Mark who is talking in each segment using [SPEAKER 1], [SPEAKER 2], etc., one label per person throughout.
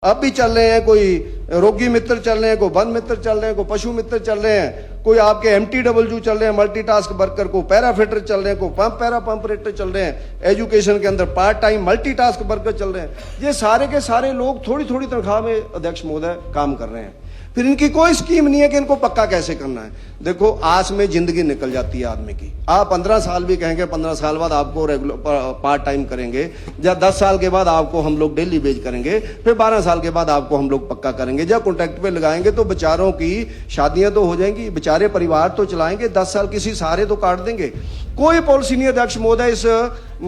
[SPEAKER 1] अब भी चल रहे हैं, कोई रोगी मित्र चल रहे हैं, कोई वन मित्र चल रहे हैं, कोई पशु मित्र चल रहे हैं, कोई आपके MTW चल रहे हैं, मल्टीटास्क वर्कर, को पैरा फिटर चल रहे हैं, कोई पैरा पंपरेटर चल रहे हैं, एजुकेशन के अंदर पार्ट टाइम मल्टीटास्क वर्कर चल रहे हैं। ये सारे के सारे लोग थोड़ी थोड़ी तनख्वाह में अध्यक्ष महोदय काम कर रहे हैं। फिर इनकी कोई स्कीम नहीं है कि इनको पक्का कैसे करना है। देखो, आस में जिंदगी निकल जाती है आदमी की। आप 15 साल भी कहेंगे, 15 साल बाद आपको रेगुलर पार्ट टाइम करेंगे, या 10 साल के बाद आपको हम लोग डेली वेज करेंगे, फिर 12 साल के बाद आपको हम लोग पक्का करेंगे, या कॉन्ट्रैक्ट पे लगाएंगे, तो बेचारों की शादियां तो हो जाएंगी, बेचारे परिवार तो चलाएंगे, 10 साल किसी सहारे तो काट देंगे। कोई पॉलिसी नहीं अध्यक्ष महोदय। इस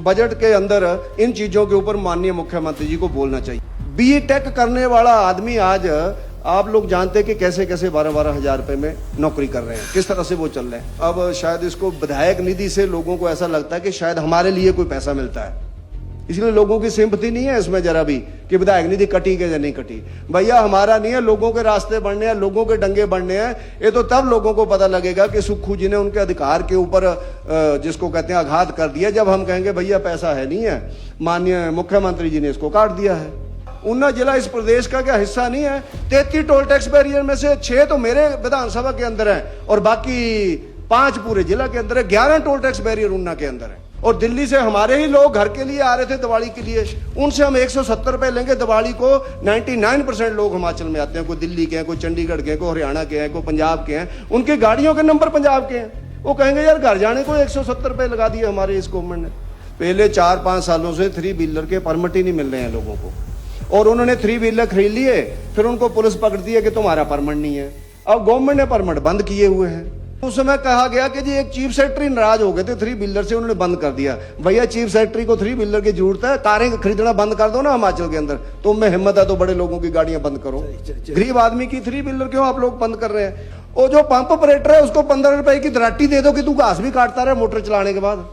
[SPEAKER 1] बजट के अंदर इन चीजों के ऊपर माननीय मुख्यमंत्री जी को बोलना चाहिए। BTech करने वाला आदमी आज आप लोग जानते हैं कि कैसे कैसे 12-12 हजार रुपए में नौकरी कर रहे हैं, किस तरह से वो चल रहे हैं। अब शायद इसको विधायक निधि से लोगों को ऐसा लगता है कि शायद हमारे लिए कोई पैसा मिलता है, इसलिए लोगों की सिंपैथी नहीं है इसमें जरा भी कि विधायक निधि कटी के या नहीं कटी। भैया, हमारा नहीं है, लोगों के रास्ते बढ़ने हैं, लोगों के डंगे बढ़ने हैं। ये तो तब लोगों को पता लगेगा कि सुक्खू जी ने उनके अधिकार के ऊपर जिसको कहते हैं आघात कर दिया, जब हम कहेंगे भैया पैसा है नहीं है, माननीय मुख्यमंत्री जी ने इसको काट दिया है। ऊना जिला इस प्रदेश का क्या हिस्सा नहीं है? 33 टोल टैक्स बैरियर में से 6 तो मेरे विधानसभा के अंदर है, और बाकी 5 पूरे जिला के अंदर है। 11 टोल टैक्स बैरियर ऊना के अंदर है। और दिल्ली से हमारे ही लोग घर के लिए आ रहे थे दिवाली के लिए, उनसे हम 170 रुपए लेंगे दिवाली को। 99% लोग हिमाचल में आते हैं, कोई दिल्ली के हैं, कोई चंडीगढ़ के हैं, कोई हरियाणा के हैं, कोई पंजाब के हैं, उनकी गाड़ियों के नंबर पंजाब के हैं। वो कहेंगे यार घर जाने को 170 रुपए लगा दिए हमारे इस गवर्नमेंट ने। पहले 4-5 सालों से 3 व्हीलर के परमिट ही नहीं मिल रहे हैं लोगों को, और उन्होंने 3 व्हीलर खरीद लिए, फिर उनको पुलिस पकड़ती है कि तुम्हारा परमिट नहीं है। अब गवर्नमेंट ने परमिट बंद किए हुए हैं। उस समय कहा गया कि जी एक चीफ सेक्रेटरी नाराज हो गए थे, 3 व्हीलर से उन्होंने बंद कर दिया। भैया, चीफ सेक्रेटरी को 3 व्हीलर की जरूरत है? कारें खरीदना बंद कर दो ना हिमाचल के अंदर। तो में हिम्मत है तो बड़े लोगों की गाड़ियां बंद करो, गरीब आदमी की 3 व्हीलर क्यों आप लोग बंद कर रहे हैं? और जो पंप ऑपरेटर है उसको 15 रुपए की दराटी दे दो कि तू घास भी काटता रहे मोटर चलाने के बाद।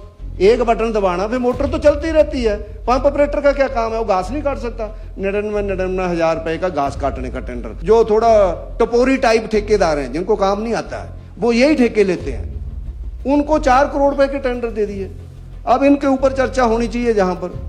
[SPEAKER 1] एक बटन दबाना, फिर मोटर तो चलती रहती है। पंप ऑपरेटर का क्या काम है? वो घास नहीं काट सकता। 99 हजार रुपए का घास काटने का टेंडर। जो थोड़ा टपोरी टाइप ठेकेदार हैं, जिनको काम नहीं आता है, वो यही ठेके लेते हैं, उनको 4 करोड़ रुपए के टेंडर दे दिए। अब इनके ऊपर चर्चा होनी चाहिए। जहां पर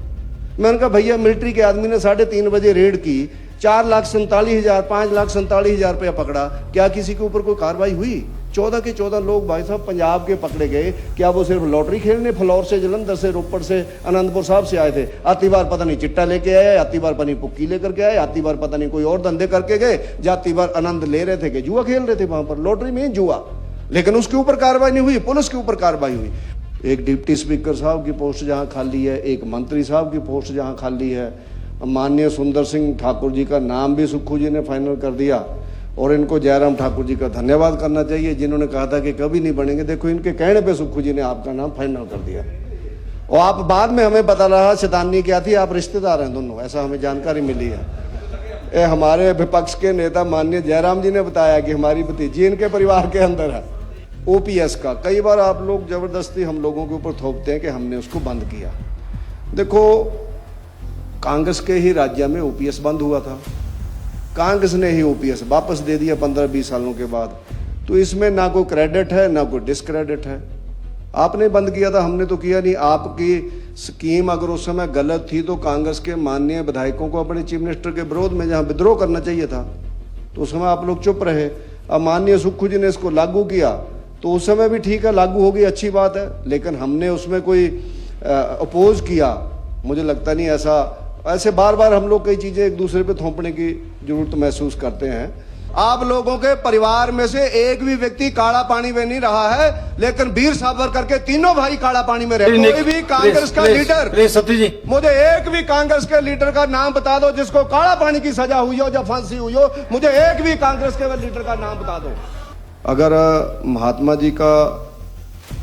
[SPEAKER 1] मैंने कहा भैया, मिलिट्री के आदमी ने 3:30 बजे रेड की, 4,47,000 5,47,000 रुपया पकड़ा, क्या किसी के ऊपर कोई कार्रवाई हुई? 14 के 14 लोग भाई साहब पंजाब के पकड़े गए। क्या वो सिर्फ लॉटरी खेलने फ्लोर से, जलंधर से, रोपड़ से, आनंदपुर साहब से आए थे? आती बार पता नहीं चिट्टा लेके आए, आती बार पता नहीं पुक्की लेकर के आए, आती बार पता नहीं कोई और धंधे करके गए, जाती बार आनंद ले रहे थे कि जुआ खेल रहे थे वहां पर। लॉटरी में जुआ, लेकिन उसके ऊपर कार्रवाई नहीं हुई, पुलिस के ऊपर कार्रवाई हुई। एक डिप्टी स्पीकर साहब की पोस्ट जहां खाली है, एक मंत्री साहब की पोस्ट जहां खाली है, माननीय सुंदर सिंह ठाकुर जी का नाम भी सुक्खू जी ने फाइनल कर दिया। और इनको जयराम ठाकुर जी का धन्यवाद करना चाहिए, जिन्होंने कहा था कि कभी नहीं बनेंगे। देखो, इनके कहने पे सुक्खू जी ने आपका नाम फाइनल कर दिया। और आप बाद में हमें पता लगा शैतानी क्या थी, आप रिश्तेदार हैं दोनों, ऐसा हमें जानकारी मिली है। हमारे विपक्ष के नेता माननीय जयराम जी ने बताया कि हमारी भतीजी इनके परिवार के अंदर है। OPS का कई बार आप लोग जबरदस्ती हम लोगों के ऊपर थोपते हैं कि हमने उसको बंद किया। देखो, कांग्रेस के ही राज्य में OPS बंद हुआ था, कांग्रेस ने ही OPS वापस दे दिया 15-20 सालों के बाद। तो इसमें ना कोई क्रेडिट है ना कोई डिस्क्रेडिट है। आपने बंद किया था, हमने तो किया नहीं। आपकी स्कीम अगर उस समय गलत थी तो कांग्रेस के माननीय विधायकों को अपने चीफ मिनिस्टर के विरोध में जहां विद्रोह करना चाहिए था, तो उस समय आप लोग चुप रहे। अब माननीय सुक्खू जी ने इसको लागू किया, तो उस समय भी ठीक है, लागू हो गई, अच्छी बात है, लेकिन हमने उसमें कोई अपोज किया, मुझे लगता नहीं। ऐसे बार बार हम लोग कई चीजें एक दूसरे पे थोपने की जरूरत महसूस करते हैं। आप लोगों के परिवार में से एक भी व्यक्ति काला पानी में नहीं रहा है, लेकिन वीर सावरकर के तीनों भाई काला पानी में रहे। कोई भी कांग्रेस का लीडर,
[SPEAKER 2] सत्य जी,
[SPEAKER 1] मुझे एक भी कांग्रेस के लीडर का नाम बता दो जिसको काला पानी की सजा हुई हो या फांसी हुई हो। मुझे एक भी कांग्रेस के लीडर का नाम बता दो। अगर महात्मा जी का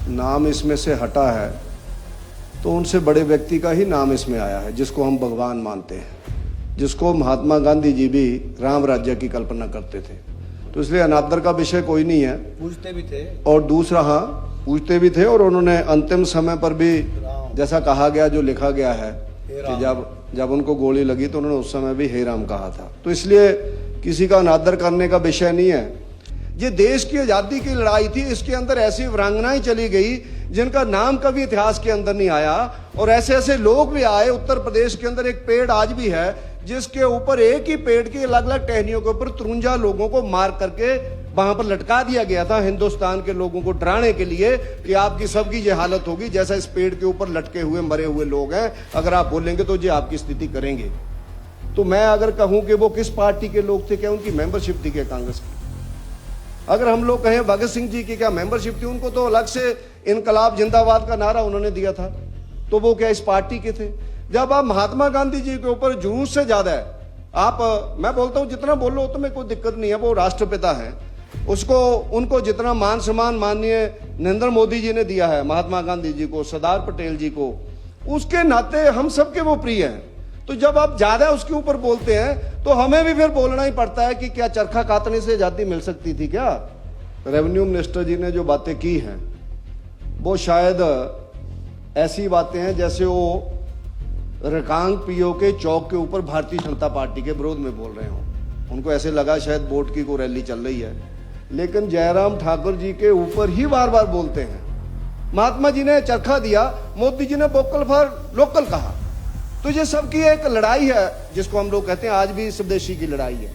[SPEAKER 1] नाम इसमें से हटा है तो उनसे बड़े व्यक्ति का ही नाम इसमें आया है, जिसको हम भगवान मानते हैं, जिसको महात्मा गांधी जी भी राम राज्य की कल्पना करते थे। तो इसलिए अनादर का विषय कोई नहीं है,
[SPEAKER 2] पूछते भी थे।
[SPEAKER 1] और दूसरा, हाँ, पूछते भी थे। और उन्होंने अंतिम समय पर भी जैसा कहा गया, जो लिखा गया है कि जब उनको गोली लगी तो उन्होंने उस समय भी हे राम कहा था। तो इसलिए किसी का अनादर करने का विषय नहीं है। ये देश की आजादी की लड़ाई थी, इसके अंदर ऐसी वीरांगनाएं चली गई जिनका नाम कभी इतिहास के अंदर नहीं आया, और ऐसे ऐसे लोग भी आए। उत्तर प्रदेश के अंदर एक पेड़ आज भी है जिसके ऊपर एक ही पेड़ की अलग अलग टहनियों के ऊपर 53 लोगों को मार करके वहां पर लटका दिया गया था, हिंदुस्तान के लोगों को डराने के लिए कि आपकी सबकी ये हालत होगी जैसा इस पेड़ के ऊपर लटके हुए मरे हुए लोग हैं, अगर आप बोलेंगे तो ये आपकी स्थिति करेंगे। तो मैं अगर कहूं कि वो किस पार्टी के लोग थे, क्या उनकी मेंबरशिप थी क्या कांग्रेस की? अगर हम लोग कहें भगत सिंह जी की क्या मेंबरशिप थी, उनको तो अलग से इनकलाब जिंदाबाद का नारा उन्होंने दिया था, तो वो क्या इस पार्टी के थे? जब आप महात्मा गांधी जी के ऊपर जुलूस से ज्यादा है, आप मैं बोलता हूं जितना बोलो तो में कोई दिक्कत नहीं है, वो राष्ट्रपिता है, उसको उनको जितना मान सम्मान माननीय नरेंद्र मोदी जी ने दिया है महात्मा गांधी जी को, सरदार पटेल जी को, उसके नाते हम सबके वो प्रिय हैं। तो जब आप ज्यादा उसके ऊपर बोलते हैं तो हमें भी फिर बोलना ही पड़ता है कि क्या चरखा काटने से आजादी मिल सकती थी क्या? रेवेन्यू मिनिस्टर जी ने जो बातें की हैं वो शायद ऐसी बातें हैं जैसे वो रकांग पीओ के चौक के ऊपर भारतीय जनता पार्टी के विरोध में बोल रहे हों। उनको ऐसे लगा शायद वोट की कोई रैली चल रही है, लेकिन जयराम ठाकुर जी के ऊपर ही बार बार बोलते हैं। महात्मा जी ने चरखा दिया, मोदी जी ने वोकल फॉर लोकल कहा। तो ये सबकी एक लड़ाई है जिसको हम लोग कहते हैं आज भी स्वदेशी की लड़ाई है।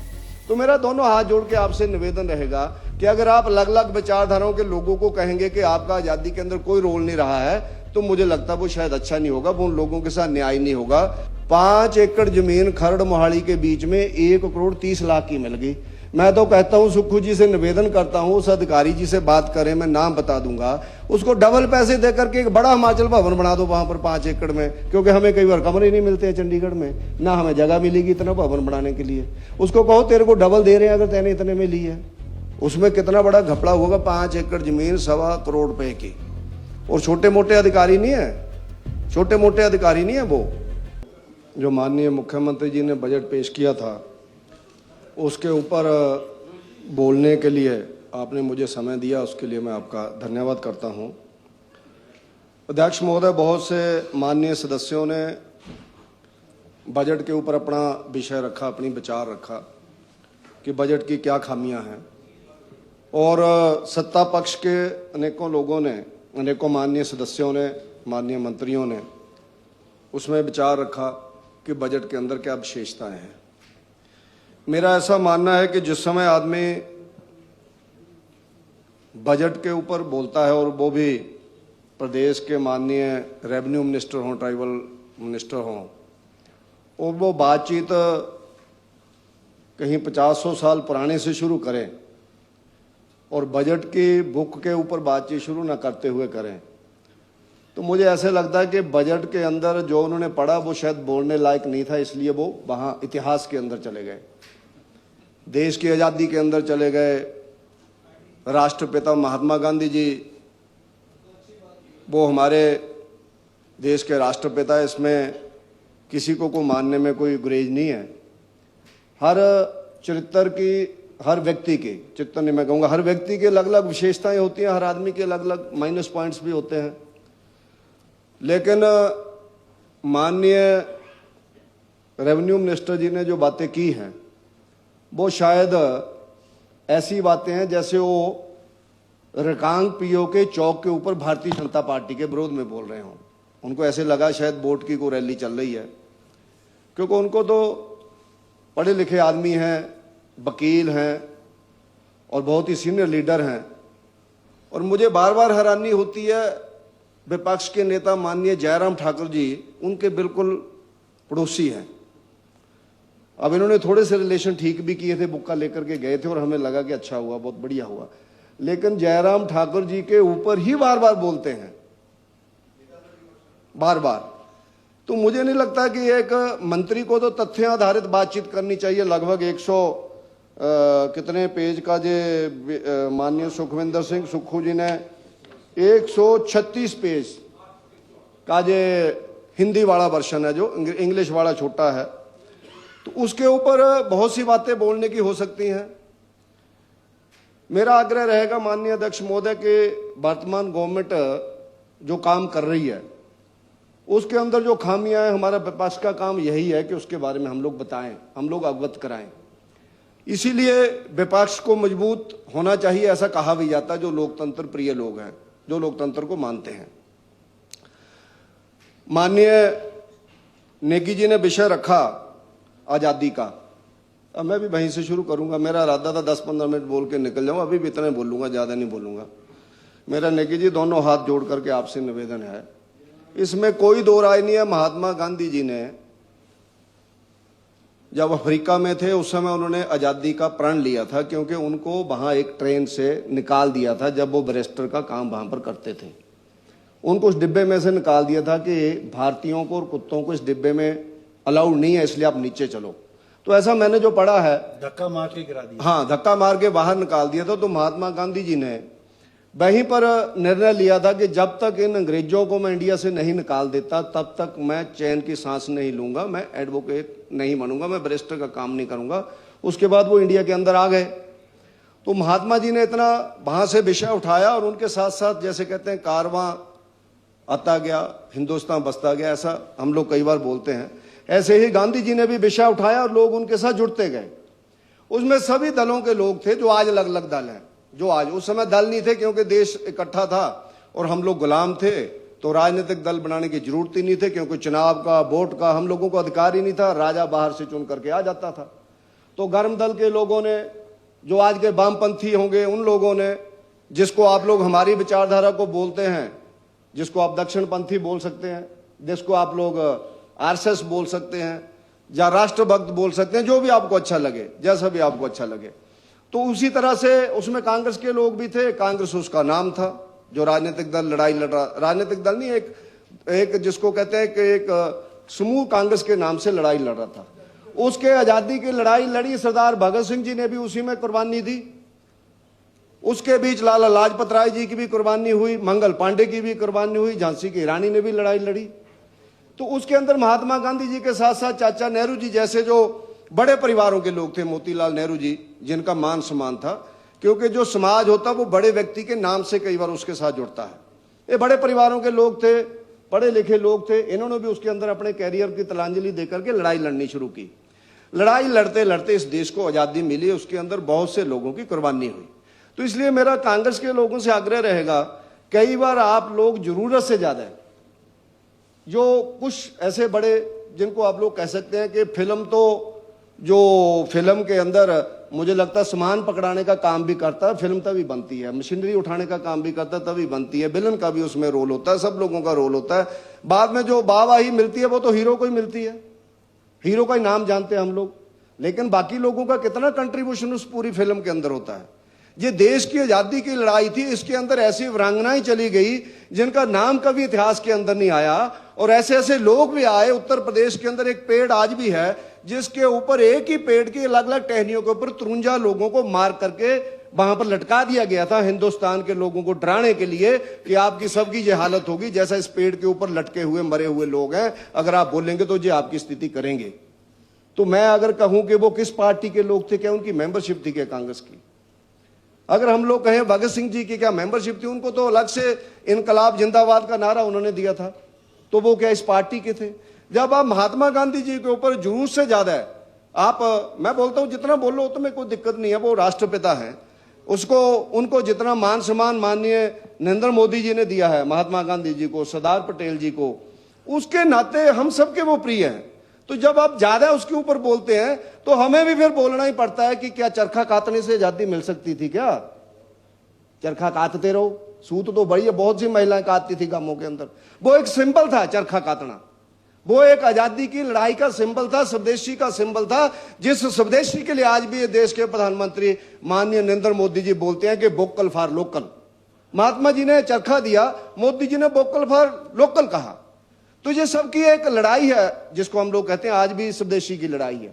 [SPEAKER 1] तो मेरा दोनों हाथ जोड़ के आपसे निवेदन रहेगा कि अगर आप अलग अलग विचारधाराओं के लोगों को कहेंगे कि आपका आजादी के अंदर कोई रोल नहीं रहा है, तो मुझे लगता है वो शायद अच्छा नहीं होगा, वो उन लोगों के साथ न्याय नहीं होगा। 5 एकड़ जमीन खरड़ मोहाली के बीच में 1,30,00,000 की मिल गई। मैं तो कहता हूं सुक्खू जी से निवेदन करता हूं उस अधिकारी जी से बात करें, मैं नाम बता दूंगा, उसको डबल पैसे देकर के एक बड़ा हिमाचल भवन बना दो वहां पर 5 एकड़ में, क्योंकि हमें कई बार कमरे नहीं मिलते हैं चंडीगढ़ में, ना हमें जगह मिलेगी इतना भवन बनाने के लिए। उसको कहो तेरे को डबल दे रहे हैं अगर तेने इतने में ली है। उसमें कितना बड़ा घपला होगा, 5 एकड़ जमीन 1.25 करोड़ रुपए की। और छोटे मोटे अधिकारी नहीं है, छोटे मोटे अधिकारी नहीं है वो। जो माननीय मुख्यमंत्री जी ने बजट पेश किया था उसके ऊपर बोलने के लिए आपने मुझे समय दिया, उसके लिए मैं आपका धन्यवाद करता हूं। अध्यक्ष महोदय, बहुत से माननीय सदस्यों ने बजट के ऊपर अपना विषय रखा, अपनी विचार रखा कि बजट की क्या खामियां हैं, और सत्ता पक्ष के अनेकों लोगों ने, अनेकों माननीय सदस्यों ने, माननीय मंत्रियों ने उसमें विचार रखा कि बजट के अंदर क्या विशेषताएं हैं। मेरा ऐसा मानना है कि जिस समय आदमी बजट के ऊपर बोलता है, और वो भी प्रदेश के माननीय रेवेन्यू मिनिस्टर हों, ट्राइबल मिनिस्टर हों, और वो बातचीत कहीं 50-100 साल पुराने से शुरू करें और बजट की बुक के ऊपर बातचीत शुरू ना करते हुए करें, तो मुझे ऐसे लगता है कि बजट के अंदर जो उन्होंने पढ़ा वो शायद बोलने लायक नहीं था, इसलिए वो वहाँ इतिहास के अंदर चले गए, देश की आज़ादी के अंदर चले गए। राष्ट्रपिता महात्मा गांधी जी वो हमारे देश के राष्ट्रपिता, इसमें किसी को मानने में कोई गुरेज नहीं है। हर चरित्र की, हर व्यक्ति की, चरित्र नहीं मैं कहूँगा, हर व्यक्ति की अलग अलग विशेषताएं होती हैं, हर आदमी के अलग अलग माइनस पॉइंट्स भी होते हैं। लेकिन माननीय रेवेन्यू मिनिस्टर जी ने जो बातें की हैं वो शायद ऐसी बातें हैं जैसे वो रकांग पीओ के चौक के ऊपर भारतीय जनता पार्टी के विरोध में बोल रहे हों। उनको ऐसे लगा शायद वोट की कोई रैली चल रही है, क्योंकि उनको तो पढ़े लिखे आदमी हैं, वकील हैं और बहुत ही सीनियर लीडर हैं, और मुझे बार बार हैरानी होती है विपक्ष के नेता माननीय जयराम ठाकुर जी उनके बिल्कुल पड़ोसी हैं। अब इन्होंने थोड़े से रिलेशन ठीक भी किए थे, बुक्का लेकर के गए थे और हमें लगा कि अच्छा हुआ, बहुत बढ़िया हुआ, लेकिन जयराम ठाकुर जी के ऊपर ही बार बार बोलते हैं, बार बार। तो मुझे नहीं लगता कि एक मंत्री को तो तथ्य आधारित बातचीत करनी चाहिए। लगभग 100 कितने पेज का जे माननीय सुखविंदर सिंह सुक्खू जी ने 136 पेज का जे हिंदी वाला वर्षन है, जो इंग्लिश वाला छोटा है, तो उसके ऊपर बहुत सी बातें बोलने की हो सकती हैं। मेरा आग्रह रहेगा माननीय अध्यक्ष महोदय के वर्तमान गवर्नमेंट जो काम कर रही है उसके अंदर जो खामियां हैं, हमारा विपक्ष का काम यही है कि उसके बारे में हम लोग बताएं, हम लोग अवगत कराएं। इसीलिए विपक्ष को मजबूत होना चाहिए, ऐसा कहा भी जाता है, जो लोकतंत्र प्रिय लोग हैं, जो लोकतंत्र को मानते हैं। माननीय नेगी जी ने विषय रखा आज़ादी का। अब मैं भी वहीं से शुरू करूंगा। मेरा इरादा था 10-15 मिनट बोल के निकल जाऊँ, अभी भी इतने बोलूंगा, ज़्यादा नहीं बोलूंगा। मेरा नेगी जी दोनों हाथ जोड़ करके आपसे निवेदन है, इसमें कोई दो राय नहीं है, महात्मा गांधी जी ने जब अफ्रीका में थे उस समय उन्होंने आज़ादी का प्रण लिया था, क्योंकि उनको वहाँ एक ट्रेन से निकाल दिया था जब वो बैरिस्टर का काम वहाँ पर करते थे। उनको उस डिब्बे में से निकाल दिया था कि भारतीयों को और कुत्तों को इस डिब्बे में अलाउड नहीं है, इसलिए आप नीचे चलो। तो ऐसा मैंने जो पढ़ा है,
[SPEAKER 2] धक्का मार के गिरा दिया।
[SPEAKER 1] हाँ, धक्का मार के बाहर निकाल दिया था। तो महात्मा गांधी जी ने वहीं पर निर्णय लिया था कि जब तक इन अंग्रेजों को मैं इंडिया से नहीं निकाल देता तब तक मैं चैन की सांस नहीं लूंगा, मैं एडवोकेट नहीं बनूंगा, मैं बैरिस्टर का काम नहीं करूंगा। उसके बाद वो इंडिया के अंदर आ गए। तो महात्मा जी ने इतना वहां से विषय उठाया और उनके साथ साथ जैसे कहते हैं कारवां आता गया, हिंदुस्तान बसता गया, ऐसा हम लोग कई बार बोलते हैं। ऐसे ही गांधी जी ने भी विषय उठाया और लोग उनके साथ जुड़ते गए। उसमें सभी दलों के लोग थे जो आज अलग अलग दल हैं, जो आज, उस समय दल नहीं थे क्योंकि देश इकट्ठा था और हम लोग गुलाम थे, तो राजनीतिक दल बनाने की जरूरत ही नहीं थी, क्योंकि चुनाव का, वोट का हम लोगों को अधिकार ही नहीं था, राजा बाहर से चुन करके आ जाता था। तो गर्म दल के लोगों ने, जो आज के वामपंथी होंगे, उन लोगों ने, जिसको आप लोग हमारी विचारधारा को बोलते हैं, जिसको आप दक्षिणपंथी बोल सकते हैं, जिसको आप लोग आरएसएस बोल सकते हैं या राष्ट्रभक्त बोल सकते हैं, जो भी आपको अच्छा लगे, जैसा भी आपको अच्छा लगे। तो उसी तरह से उसमें कांग्रेस के लोग भी थे। कांग्रेस उसका नाम था, जो राजनीतिक दल लड़ाई लड़ रहा, राजनीतिक दल नहीं, एक जिसको कहते हैं कि एक समूह कांग्रेस के नाम से लड़ाई लड़ रहा था। उसके आजादी की लड़ाई लड़ी सरदार भगत सिंह जी ने भी उसी में कुर्बानी दी। उसके बीच लाला लाजपत राय जी की भी कुर्बानी हुई, मंगल पांडे की भी कुर्बानी हुई, झांसी की रानी ने भी लड़ाई लड़ी। तो उसके अंदर महात्मा गांधी जी के साथ साथ चाचा नेहरू जी जैसे जो बड़े परिवारों के लोग थे, मोतीलाल नेहरू जी, जिनका मान सम्मान था, क्योंकि जो समाज होता वो बड़े व्यक्ति के नाम से कई बार उसके साथ जुड़ता है। ये बड़े परिवारों के लोग थे, पढ़े लिखे लोग थे। इन्होंने भी उसके अंदर अपने कैरियर की तिलांजलि देकर के लड़ाई लड़नी शुरू की। लड़ाई लड़ते लड़ते इस देश को आज़ादी मिली, उसके अंदर बहुत से लोगों की कुर्बानी हुई। तो इसलिए मेरा कांग्रेस के लोगों से आग्रह रहेगा, कई बार आप लोग जरूरत से ज्यादा, जो कुछ ऐसे बड़े, जिनको आप लोग कह सकते हैं कि फिल्म, तो जो फिल्म के अंदर मुझे लगता है सामान पकड़ाने का काम भी करता है, फिल्म तभी बनती है, मशीनरी उठाने का काम भी करता है तभी बनती है, विलन का भी उसमें रोल होता है, सब लोगों का रोल होता है। बाद में जो वाहवाही मिलती है वो तो हीरो को ही मिलती है, हीरो का ही नाम जानते हैं हम लोग, लेकिन बाकी लोगों का कितना कंट्रीब्यूशन उस पूरी फिल्म के अंदर होता है। ये देश की आजादी की लड़ाई थी, इसके अंदर ऐसी वीरांगनाएं चली गई जिनका नाम कभी इतिहास के अंदर नहीं आया, और ऐसे ऐसे लोग भी आए। उत्तर प्रदेश के अंदर एक पेड़ आज भी है जिसके ऊपर, एक ही पेड़ की अलग अलग टहनियों के ऊपर 53 लोगों को मार करके वहां पर लटका दिया गया था, हिंदुस्तान के लोगों को डराने के लिए कि आपकी सबकी ये हालत होगी जैसा इस पेड़ के ऊपर लटके हुए मरे हुए लोग हैं, अगर आप बोलेंगे तो ये आपकी स्थिति करेंगे। तो मैं अगर कहूं कि वो किस पार्टी के लोग थे, क्या उनकी मेंबरशिप थी क्या कांग्रेस की? अगर हम लोग कहें भगत सिंह जी की क्या मेंबरशिप थी, उनको तो अलग से इनकलाब जिंदाबाद का नारा उन्होंने दिया था, तो वो क्या इस पार्टी के थे? जब आप महात्मा गांधी जी के ऊपर जरूरत से ज्यादा है, आप, मैं बोलता हूं जितना बोलो तो में कोई दिक्कत नहीं है, वो राष्ट्रपिता है, उसको, उनको जितना मान सम्मान माननीय नरेंद्र मोदी जी ने दिया है महात्मा गांधी जी को, सरदार पटेल जी को, उसके नाते हम सबके वो प्रिय हैं। तो जब आप ज्यादा उसके ऊपर बोलते हैं तो हमें भी फिर बोलना ही पड़ता है कि क्या चरखा काटने से आजादी मिल सकती थी क्या? चरखा काटते रहो, सूत तो बड़ी है, बहुत सी महिलाएं काटती थी गांवों के अंदर, वो एक सिंबल था चरखा काटना, वो एक आजादी की लड़ाई का सिंबल था, स्वदेशी का सिंबल था, जिस स्वदेशी के लिए आज भी ये देश के प्रधानमंत्री माननीय नरेंद्र मोदी जी बोलते हैं कि vocal for local. Mahatma ji ने चरखा दिया, मोदी जी ने वोकल फॉर लोकल कहा। तो ये सबकी एक लड़ाई है जिसको हम लोग कहते हैं आज भी स्वदेशी की लड़ाई है।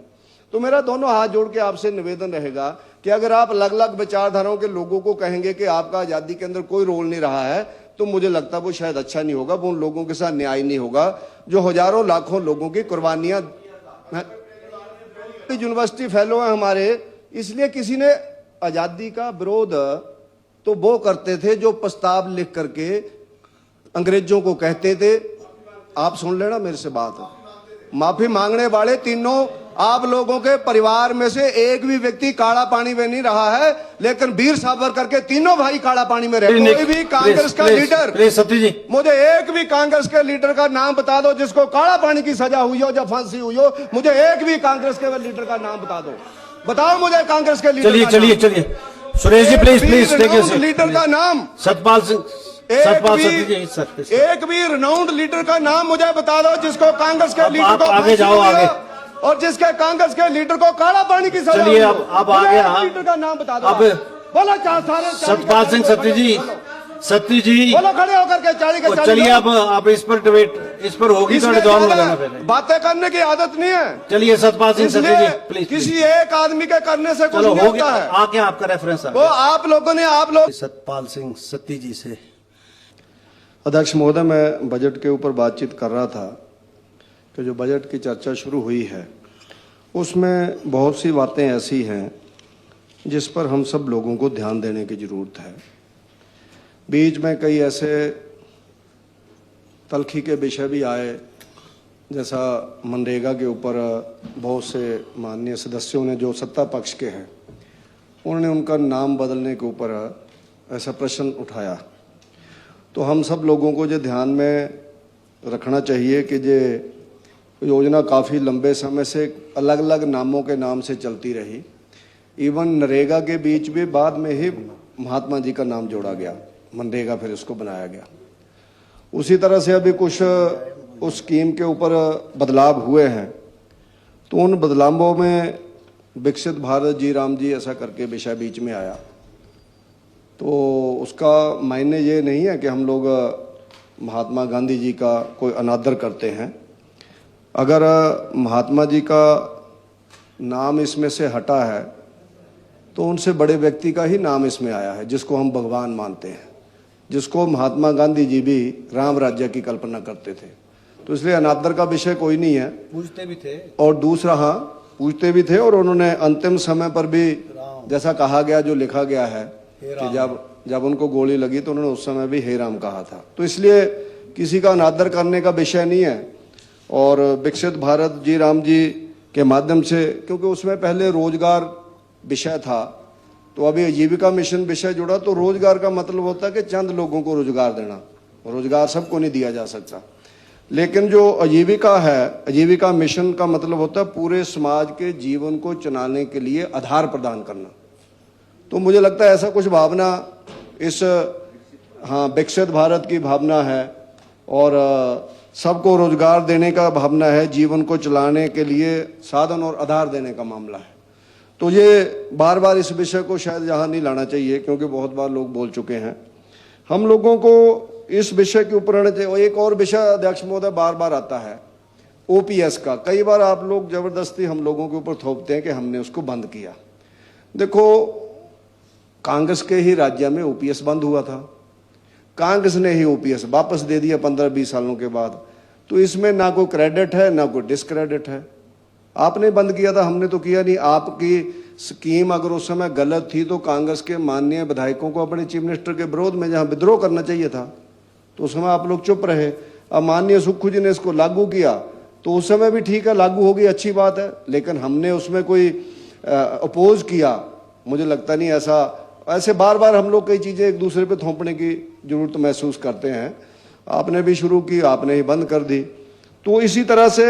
[SPEAKER 1] तो मेरा दोनों हाथ जोड़ के आपसे निवेदन रहेगा कि अगर आप अलग अलग विचारधाराओं के लोगों को कहेंगे कि आपका आजादी के अंदर कोई रोल नहीं रहा है, तो मुझे लगता है वो शायद अच्छा नहीं होगा, वो उन लोगों के साथ न्याय नहीं होगा जो हजारों लाखों लोगों की कुर्बानियां। यूनिवर्सिटी फेलो हैं हमारे, इसलिए किसी ने आजादी का विरोध तो वो करते थे जो प्रस्ताव लिख करके अंग्रेजों को कहते थे, आप सुन लेना मेरे से बात, माफी मांगने वाले तीनों आप लोगों के परिवार में से एक भी व्यक्ति काला पानी में नहीं रहा है, लेकिन वीर सावरकर के तीनों भाई काला पानी में रहे। कोई भी कांग्रेस का लीडर,
[SPEAKER 2] प्लीज सत्ती जी,
[SPEAKER 1] मुझे एक भी कांग्रेस के लीडर का नाम बता दो जिसको काला पानी की सजा हुई हो, जब फांसी हुई हो। मुझे एक भी कांग्रेस के लीडर का नाम बता दो, बताओ मुझे कांग्रेस के लीडर।
[SPEAKER 2] चलिए चलिए चलिए, Suresh ji please please take your seat.
[SPEAKER 1] Leader का नाम
[SPEAKER 2] सतपाल सिंह, सतपाल सत्ती जी,
[SPEAKER 1] एक भी रिनाउंड लीडर का नाम मुझे बता दो जिसको कांग्रेस के लीडर को
[SPEAKER 2] आगे जाओ आगे,
[SPEAKER 1] और जिसके कांग्रेस के लीडर को काला पानी की सजा।
[SPEAKER 2] चलिए अब आगे,
[SPEAKER 1] लीडर का नाम बता दो।
[SPEAKER 2] अब
[SPEAKER 1] बोलो सारे
[SPEAKER 2] सतपाल सिंह सत्ती जी, सत्ती जी
[SPEAKER 1] बोलो खड़े होकर के 40 के 40।
[SPEAKER 2] चलिए अब इस पर डिबेट, इस पर होगी तो जवाब लगाना पहले।
[SPEAKER 1] बातें करने की आदत नहीं है।
[SPEAKER 2] चलिए सतपाल सिंह सत्ती जी प्लीज,
[SPEAKER 1] किसी एक आदमी के करने से कुछ
[SPEAKER 2] चलो
[SPEAKER 1] नहीं
[SPEAKER 2] हो गया।
[SPEAKER 1] होता है।
[SPEAKER 2] आगे आपका रेफरेंस
[SPEAKER 1] वो आप लोगों ने, आप लोग।
[SPEAKER 2] सतपाल सिंह सत्ती जी से।
[SPEAKER 1] अध्यक्ष महोदय, मैं बजट के ऊपर बातचीत कर रहा था कि जो बजट की चर्चा शुरू हुई है उसमें बहुत सी बातें ऐसी हैं जिस पर हम सब लोगों को ध्यान देने की ज़रूरत है। बीच में कई ऐसे तल्खी के विषय भी आए, जैसा मनरेगा के ऊपर बहुत से माननीय सदस्यों ने जो सत्ता पक्ष के हैं उन्होंने उनका नाम बदलने के ऊपर ऐसा प्रश्न उठाया। तो हम सब लोगों को जो ध्यान में रखना चाहिए कि ये योजना काफ़ी लंबे समय से अलग अलग नामों के नाम से चलती रही। इवन नरेगा के बीच भी बाद में ही महात्मा जी का नाम जोड़ा गया, मनरेगा फिर इसको बनाया गया। उसी तरह से अभी कुछ उस स्कीम के ऊपर बदलाव हुए हैं, तो उन बदलावों में विकसित भारत जी राम जी ऐसा करके विषय बीच में आया। तो उसका मायने ये नहीं है कि हम लोग महात्मा गांधी जी का कोई अनादर करते हैं। अगर महात्मा जी का नाम इसमें से हटा है तो उनसे बड़े व्यक्ति का ही नाम इसमें आया है, जिसको हम भगवान मानते हैं, जिसको महात्मा गांधी जी भी राम राज्य की कल्पना करते थे। तो इसलिए अनादर का विषय कोई नहीं है,
[SPEAKER 2] पूछते भी थे।
[SPEAKER 1] और दूसरा, हाँ पूछते भी थे, और उन्होंने अंतिम समय पर भी जैसा कहा गया, जो लिखा गया है कि जब उनको गोली लगी तो उन्होंने उस समय भी हे राम कहा था। तो इसलिए किसी का अनादर करने का विषय नहीं है। और विकसित भारत जी राम जी के माध्यम से, क्योंकि उसमें पहले रोजगार विषय था, तो अभी आजीविका मिशन विषय जुड़ा, तो रोजगार का मतलब होता है कि चंद लोगों को रोजगार देना, रोजगार सबको नहीं दिया जा सकता। लेकिन जो आजीविका है, आजीविका मिशन का मतलब होता है पूरे समाज के जीवन को चलाने के लिए आधार प्रदान करना। तो मुझे लगता है ऐसा कुछ भावना इस, हाँ, विकसित भारत की भावना है, और सबको रोजगार देने का भावना है, जीवन को चलाने के लिए साधन और आधार देने का मामला है। तो ये बार बार इस विषय को शायद यहाँ नहीं लाना चाहिए, क्योंकि बहुत बार लोग बोल चुके हैं। हम लोगों को इस विषय के ऊपर रहना चाहिए। एक और विषय अध्यक्ष महोदय बार बार आता है, ओपीएस का। कई बार आप लोग जबरदस्ती हम लोगों के ऊपर थोपते हैं कि हमने उसको बंद किया। देखो, कांग्रेस के ही राज्य में ओपीएस बंद हुआ था, कांग्रेस ने ही ओपीएस वापस दे दिया 15-20 सालों के बाद। तो इसमें ना कोई क्रेडिट है ना कोई डिस्क्रेडिट है। आपने बंद किया था, हमने तो किया नहीं। आपकी स्कीम अगर उस समय गलत थी तो कांग्रेस के माननीय विधायकों को अपने चीफ मिनिस्टर के विरोध में जहां विद्रोह करना चाहिए था, तो उस समय आप लोग चुप रहे। अब माननीय सुक्खू जी ने इसको लागू किया, तो उस समय भी ठीक है, लागू हो गई, अच्छी बात है। लेकिन हमने उसमें कोई अपोज किया, मुझे लगता नहीं ऐसा। ऐसे बार बार हम लोग कई चीज़ें एक दूसरे पे थोपने की जरूरत महसूस करते हैं। आपने भी शुरू की, आपने ही बंद कर दी। तो इसी तरह से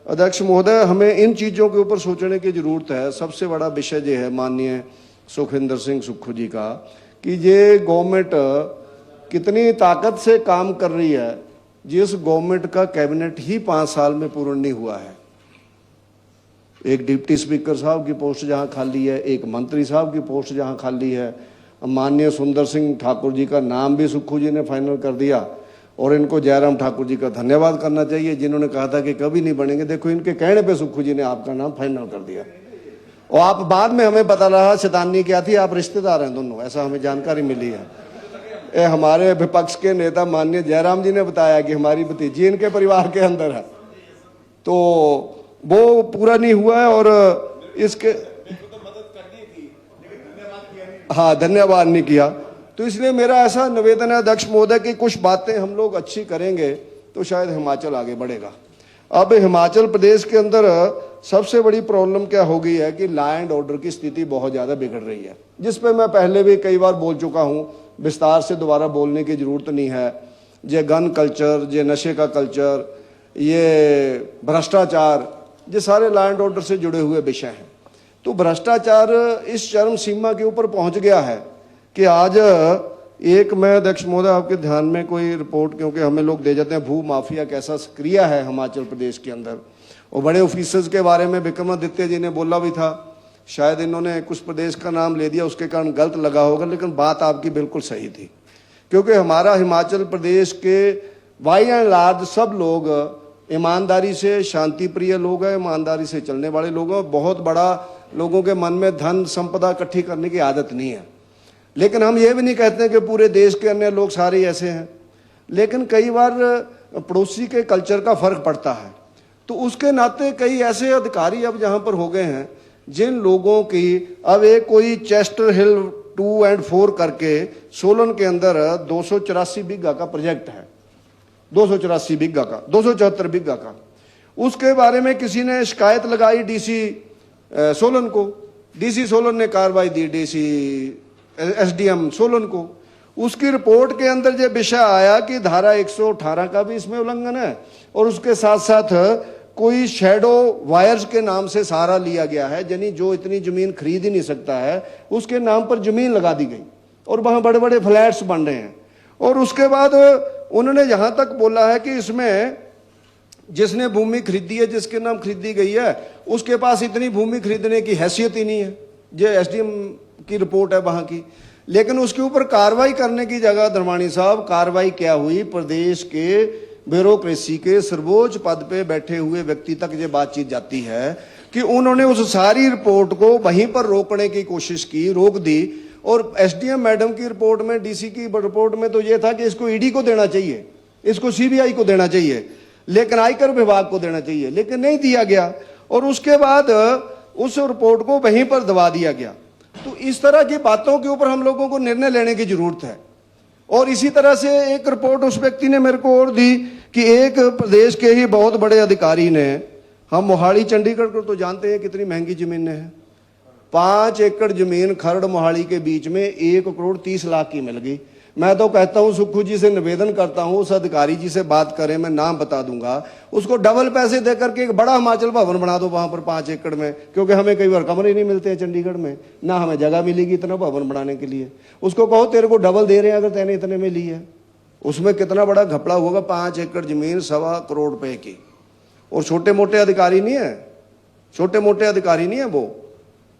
[SPEAKER 1] अध्यक्ष महोदय, हमें इन चीज़ों के ऊपर सोचने की जरूरत है। सबसे बड़ा विषय ये है माननीय सुखविंदर सिंह सुक्खू जी का, कि ये गवर्नमेंट कितनी ताकत से काम कर रही है, जिस गवर्नमेंट का कैबिनेट ही 5 साल में पूर्ण नहीं हुआ है। एक डिप्टी स्पीकर साहब की पोस्ट जहां खाली है, एक मंत्री साहब की पोस्ट जहां खाली है। माननीय सुंदर सिंह ठाकुर जी का नाम भी सुक्खू जी ने फाइनल कर दिया, और इनको जयराम ठाकुर जी का धन्यवाद करना चाहिए, जिन्होंने कहा था कि कभी नहीं बनेंगे। देखो, इनके कहने पे सुक्खू जी ने आपका नाम फाइनल कर दिया। और आप बाद में हमें पता रहा शैतानी क्या थी, आप रिश्तेदार हैं दोनों, ऐसा हमें जानकारी मिली है। हमारे विपक्ष के नेता माननीय जयराम जी ने बताया कि हमारी भतीजी इनके परिवार के अंदर है, तो वो पूरा नहीं हुआ है। और इसके हाँ, धन्यवाद नहीं किया। तो इसलिए मेरा ऐसा निवेदन है अध्यक्ष महोदय कि कुछ बातें हम लोग अच्छी करेंगे तो शायद हिमाचल आगे बढ़ेगा। अब हिमाचल प्रदेश के अंदर सबसे बड़ी प्रॉब्लम क्या हो गई है कि लॉ एंड ऑर्डर की स्थिति बहुत ज़्यादा बिगड़ रही है, जिस पे मैं पहले भी कई बार बोल चुका हूँ, विस्तार से दोबारा बोलने की ज़रूरत नहीं है। ये गन कल्चर, ये नशे का कल्चर, ये भ्रष्टाचार, ये सारे लॉ एंड ऑर्डर से जुड़े हुए विषय हैं। तो भ्रष्टाचार इस चरम सीमा के ऊपर पहुंच गया है कि आज एक, मैं अध्यक्ष महोदय आपके ध्यान में कोई रिपोर्ट, क्योंकि हमें लोग दे जाते हैं भू माफिया कैसा सक्रिय है हिमाचल प्रदेश के अंदर, और बड़े ऑफिसर्स के बारे में विक्रमादित्य जी ने बोला भी था, शायद इन्होंने कुछ प्रदेश का नाम ले दिया उसके कारण गलत लगा होगा, लेकिन बात आपकी बिल्कुल सही थी। क्योंकि हमारा हिमाचल प्रदेश के बाई एंड लार्ज सब लोग ईमानदारी से, शांति प्रिय लोग हैं, ईमानदारी से चलने वाले लोग हैं। बहुत बड़ा लोगों के मन में धन संपदा इकट्ठी करने की आदत नहीं है। लेकिन हम ये भी नहीं कहते कि पूरे देश के अन्य लोग सारे ऐसे हैं, लेकिन कई बार पड़ोसी के कल्चर का फर्क पड़ता है। तो उसके नाते कई ऐसे अधिकारी अब जहां पर हो गए हैं जिन लोगों की अब एक कोई चेस्टर हिल 2 और 4 करके सोलन के अंदर 284 बीघा का प्रोजेक्ट है, 284 बीघा का, 274 बीघा का। उसके बारे में किसी ने शिकायत लगाई डीसी सोलन को, डीसी सोलन ने कार्रवाई दी डीसी एसडीएम सोलन को। उसकी रिपोर्ट के अंदर जो विषय आया कि धारा 118 का भी इसमें उल्लंघन है, और उसके साथ साथ कोई शेडो वायर्स के नाम से सहारा लिया गया है, यानी जो इतनी जमीन खरीद ही नहीं सकता है उसके नाम पर जमीन लगा दी गई, और वहां बड़े बड़े फ्लैट्स बन रहे हैं। और उसके बाद उन्होंने यहां तक बोला है कि इसमें जिसने भूमि खरीदी है, जिसके नाम खरीदी गई है, उसके पास इतनी भूमि खरीदने की हैसियत ही नहीं है। ये एसडीएम की रिपोर्ट है वहां की। लेकिन उसके ऊपर कार्रवाई करने की जगह धर्माणी साहब, कार्रवाई क्या हुई, प्रदेश के ब्यूरोक्रेसी के सर्वोच्च पद पे बैठे हुए व्यक्ति तक ये बातचीत जाती है कि उन्होंने उस सारी रिपोर्ट को वहीं पर रोकने की कोशिश की, रोक दी। और एसडीएम मैडम की रिपोर्ट में, डीसी की रिपोर्ट में तो ये था कि इसको ईडी को देना चाहिए, इसको सीबीआई को देना चाहिए, लेकिन आयकर विभाग को देना चाहिए, लेकिन नहीं दिया गया। और उसके बाद उस रिपोर्ट को वहीं पर दबा दिया गया। तो इस तरह की बातों के ऊपर हम लोगों को निर्णय लेने की जरूरत है। और इसी तरह से एक रिपोर्ट उस व्यक्ति ने मेरे को और दी कि एक प्रदेश के ही बहुत बड़े अधिकारी ने, हम मोहाली चंडीगढ़ को तो जानते हैं कितनी महंगी जमीनें हैं, 5 एकड़ जमीन खरड़ मोहाली के बीच में 1 करोड़ 30 लाख की मिल गई। मैं तो कहता हूं, सुक्खू जी से निवेदन करता हूं, उस अधिकारी जी से बात करें, मैं नाम बता दूंगा, उसको डबल पैसे देकर के एक बड़ा हिमाचल भवन बना दो वहां पर 5 एकड़ में, क्योंकि हमें कई बार कमरे नहीं मिलते हैं चंडीगढ़ में, ना हमें जगह मिलेगी इतना भवन बनाने के लिए। उसको कहो तेरे को डबल दे रहे हैं अगर तेने इतने में ली है। उसमें कितना बड़ा घपला होगा, 5 एकड़ जमीन 1.25 करोड़ रुपए की। और छोटे मोटे अधिकारी नहीं है, छोटे मोटे अधिकारी नहीं है वो।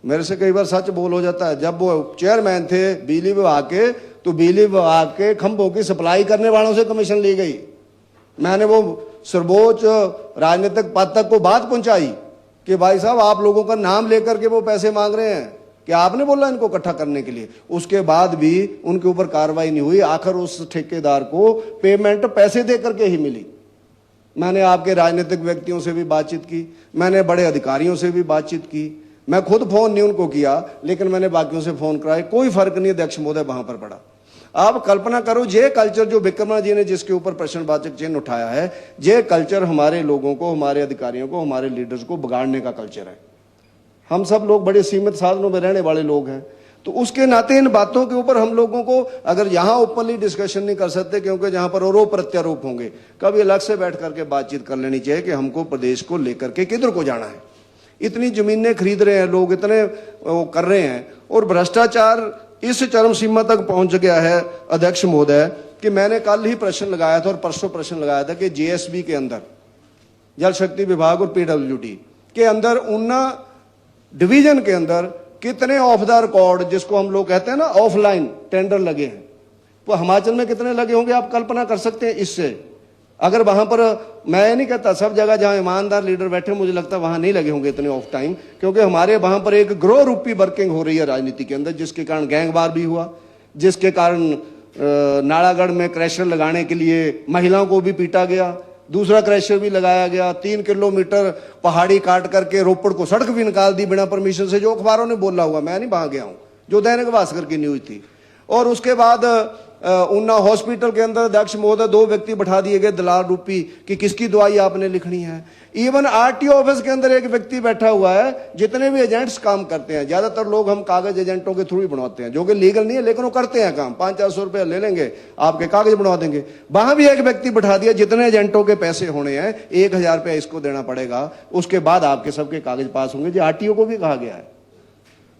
[SPEAKER 1] मेरे से कई बार सच बोल हो जाता है। जब वो चेयरमैन थे बिजली विभाग के, तो बिजली विभाग के खंभों की सप्लाई करने वालों से कमीशन ली गई। मैंने वो सर्वोच्च राजनीतिक पद तक को बात पहुंचाई कि भाई साहब आप लोगों का नाम लेकर के वो पैसे मांग रहे हैं, कि आपने बोला इनको इकट्ठा करने के लिए। उसके बाद भी उनके ऊपर कार्रवाई नहीं हुई। आखिर उस ठेकेदार को पेमेंट पैसे दे करके ही मिली। मैंने आपके राजनीतिक व्यक्तियों से भी बातचीत की, मैंने बड़े अधिकारियों से भी बातचीत की। मैं खुद फोन नहीं उनको किया, लेकिन मैंने बाकियों से फोन कराए, कोई फर्क नहीं अध्यक्ष महोदय वहां पर पड़ा। आप कल्पना करो, ये कल्चर जो विक्रमा जी ने जिसके ऊपर प्रश्नवाचक चिन्ह उठाया है, ये कल्चर हमारे लोगों को, हमारे अधिकारियों को, हमारे लीडर्स को बिगाड़ने का कल्चर है। हम सब लोग बड़े सीमित साधनों में रहने वाले लोग हैं, तो उसके नाते इन बातों के ऊपर हम लोगों को अगर यहाँ ओपनली डिस्कशन नहीं कर सकते, क्योंकि जहां पर आरोप प्रत्यारोप होंगे, कभी अलग से बैठ करके बातचीत कर लेनी चाहिए कि हमको प्रदेश को लेकर के किधर को जाना है। इतनी जमीनें खरीद रहे हैं लोग, इतने वो कर रहे हैं, और भ्रष्टाचार इस चरम सीमा तक पहुंच गया है अध्यक्ष महोदय कि मैंने कल ही प्रश्न लगाया था और परसों प्रश्न लगाया था कि जीएसबी के अंदर, जल शक्ति विभाग और पीडब्ल्यूडी के अंदर, ऊना डिवीजन के अंदर कितने ऑफ द रिकॉर्ड, जिसको हम लोग कहते हैं ना ऑफलाइन टेंडर लगे हैं। तो हिमाचल में कितने लगे होंगे आप कल्पना कर सकते हैं इससे। अगर वहां पर, मैं नहीं कहता सब जगह जहां ईमानदार लीडर बैठे, मुझे लगता है वहां नहीं लगे होंगे इतने ऑफ टाइम, क्योंकि हमारे वहां पर एक ग्रोह रूपी वर्किंग हो रही है राजनीति के अंदर, जिसके कारण गैंगवार भी हुआ, जिसके कारण नालागढ़ में क्रैशर लगाने के लिए महिलाओं को भी पीटा गया, दूसरा क्रैशर भी लगाया गया, 3 किलोमीटर पहाड़ी काट करके रोपड़ को सड़क भी निकाल दी बिना परमिशन से, जो अखबारों ने बोला हुआ, मैं नहीं वहां गया हूं, जो दैनिक भास्कर की न्यूज थी। और उसके बाद उन्ना हॉस्पिटल के अंदर अध्यक्ष महोदय 2 व्यक्ति बैठा दिए गए दलाल रूपी कि किसकी दवाई आपने लिखनी है। इवन आरटीओ ऑफिस के अंदर एक व्यक्ति बैठा हुआ है। जितने भी एजेंट्स काम करते हैं, ज्यादातर लोग हम कागज एजेंटों के थ्रू ही बनवाते हैं, जो कि लीगल नहीं है, लेकिन वो करते हैं काम। 500-400 रुपया ले लेंगे, आपके कागज बनवा देंगे। वहां भी एक व्यक्ति बैठा दिया, जितने एजेंटों के पैसे होने हैं 1000 रुपया इसको देना पड़ेगा, उसके बाद आपके सबके कागज पास होंगे। जी आरटीओ को भी कहा गया है।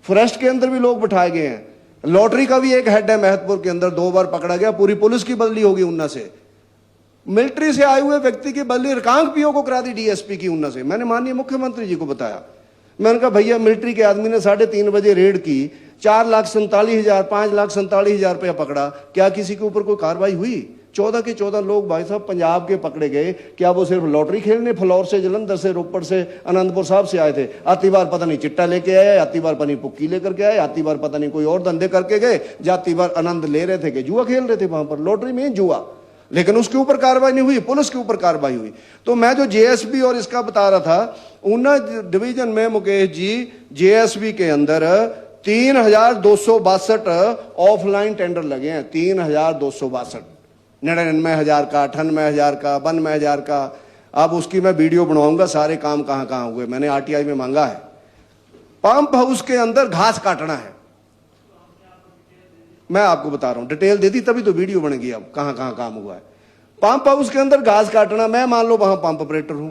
[SPEAKER 1] फॉरेस्ट के अंदर भी लोग बैठाए गए हैं। लॉटरी का भी एक हेड है महतपुर के अंदर, 2 बार पकड़ा गया, पूरी पुलिस की बदली होगी उन्ना से। मिलिट्री से आए हुए व्यक्ति की बदली रकांग पीओ को करा दी डीएसपी की उन्ना से। मैंने माननीय मुख्यमंत्री जी को बताया, मैंने कहा भैया मिलिट्री के आदमी ने 3:30 बजे रेड की, 4,47,000 5,47,000 रुपया पकड़ा, क्या किसी के ऊपर कोई कार्रवाई हुई? 14 के 14 लोग भाई साहब पंजाब के पकड़े गए। क्या वो सिर्फ लॉटरी खेलने फ्लोर से, जलंधर से, रोपड़ से, आनंदपुर साहब से आए थे? आती बार पता नहीं चिट्टा लेके आए, आती बार पता नहीं पुक्की लेकर के आए, आती बार पता नहीं कोई और धंधे करके गए, जाती बार आनंद ले रहे थे कि जुआ खेल रहे थे वहां पर। लॉटरी में जुआ, लेकिन उसके ऊपर कार्रवाई नहीं हुई, पुलिस के ऊपर कार्रवाई हुई। तो मैं जो जेएसबी और इसका बता रहा था, ऊना डिवीजन में मुकेश जी जेएसबी के अंदर 3,262 ऑफलाइन टेंडर लगे हैं। 3,262, 99,000 का, 98,000 का, 92,000 का। अब उसकी मैं वीडियो बनवाऊंगा, सारे काम कहां कहां हुए। मैंने आरटीआई में मांगा है। पंप हाउस के अंदर घास काटना है, मैं आपको बता रहा हूं, डिटेल दे दी तभी तो वीडियो बनेगी। अब कहां कहां काम हुआ है। पंप हाउस के अंदर घास काटना, मैं मान लो वहां पंप ऑपरेटर हूं,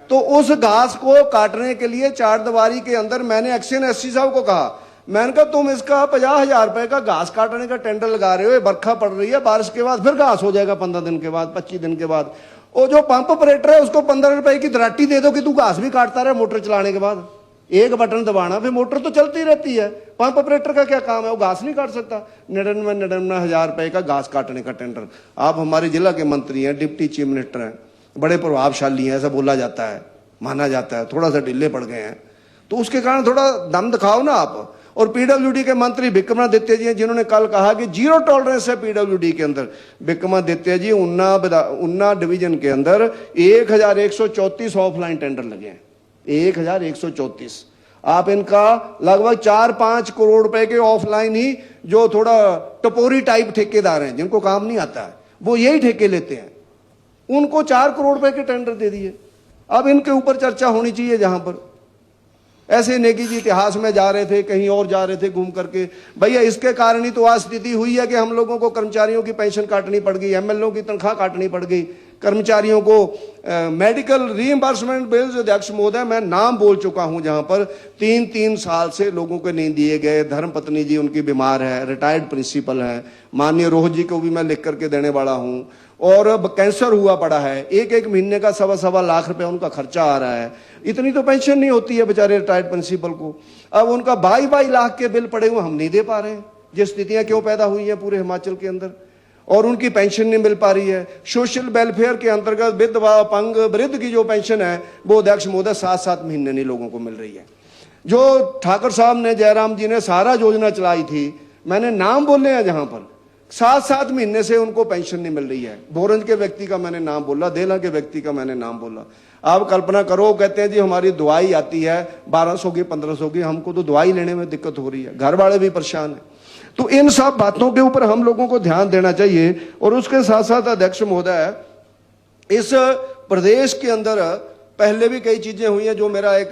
[SPEAKER 1] तो उस घास को काटने के लिए 4 दीवारी के अंदर मैंने एक्शन एससी साहब को कहा, मैंने कहा तुम इसका 50,000 रुपए का घास काटने का टेंडर लगा रहे हो, बरखा पड़ रही है, बारिश के बाद फिर घास हो जाएगा 15 दिन के बाद, 25 दिन के बाद। वो जो पंप ऑपरेटर है उसको 15 रुपए की दराटी दे दो कि तू घास भी काटता रहे मोटर चलाने के बाद। एक बटन दबाना, फिर मोटर तो चलती रहती है। पंप ऑपरेटर का क्या काम है? वो घास नहीं काट सकता। 99,000 रुपए का घास काटने का टेंडर। आप हमारे जिला के मंत्री हैं, डिप्टी चीफ मिनिस्टर हैं, बड़े प्रभावशाली हैं, ऐसा बोला जाता है, माना जाता है, थोड़ा सा ढीले पड़ गए हैं, तो उसके कारण थोड़ा दम दिखाओ ना आप। और पीडब्ल्यूडी के मंत्री विक्रमादित्य जी हैं, जिन्होंने कल कहा कि 0 टॉलरेंस है पीडब्ल्यूडी के अंदर। विक्रमादित्य जी, उन्ना डिवीजन के अंदर 1,134 ऑफलाइन टेंडर लगे हैं। 1,134। आप इनका लगभग 4-5 करोड़ रुपए के ऑफलाइन ही, जो थोड़ा टपोरी टाइप ठेकेदार हैं, जिनको काम नहीं आता है, वो यही ठेके लेते हैं, उनको 4 करोड़ रुपए के टेंडर दे दिए। अब इनके ऊपर चर्चा होनी चाहिए। जहां पर ऐसे नेगी जी इतिहास में जा रहे थे, कहीं और जा रहे थे घूम करके, भैया इसके कारण ही तो आज स्थिति हुई है कि हम लोगों को कर्मचारियों की पेंशन काटनी पड़ गई, एमएलओ की तनख्वाह काटनी पड़ गई, कर्मचारियों को मेडिकल रीइंबर्समेंट बिल्स। अध्यक्ष महोदय, मैं नाम बोल चुका हूं जहां पर 3-3 साल से लोगों को नहीं दिए गए। धर्मपत्नी जी उनकी बीमार है, रिटायर्ड प्रिंसिपल है, माननीय रोह जी को भी मैं लिख करके देने वाला हूं, और कैंसर हुआ पड़ा है, 1-1 महीने का 1.25 लाख रुपए उनका खर्चा आ रहा है। इतनी तो पेंशन नहीं होती है बेचारे रिटायर्ड प्रिंसिपल को। अब उनका 22 लाख के बिल पड़े हुए, हम नहीं दे पा रहे हैं। ये स्थितियां क्यों पैदा हुई हैं पूरे हिमाचल के अंदर, और उनकी पेंशन नहीं मिल पा रही है। सोशल वेलफेयर के अंतर्गत विधवा, अपंग, वृद्ध की जो पेंशन है वो अध्यक्ष महोदय 7-7 महीने नहीं लोगों को मिल रही है। जो ठाकुर साहब ने, जयराम जी ने सारा योजना चलाई थी, मैंने नाम बोले हैं जहां पर 7-7 महीने से उनको पेंशन नहीं मिल रही है। बोरंज के व्यक्ति का मैंने नाम बोला, देला के व्यक्ति का मैंने नाम बोला। आप कल्पना करो, कहते हैं जी हमारी दवाई आती है 1200 की, 1500 की, हमको तो दवाई लेने में दिक्कत हो रही है, घर वाले भी परेशान है। तो इन सब बातों के ऊपर हम लोगों को ध्यान देना चाहिए। और उसके साथ साथ अध्यक्ष महोदय, इस प्रदेश के अंदर पहले भी कई चीजें हुई हैं, जो मेरा एक,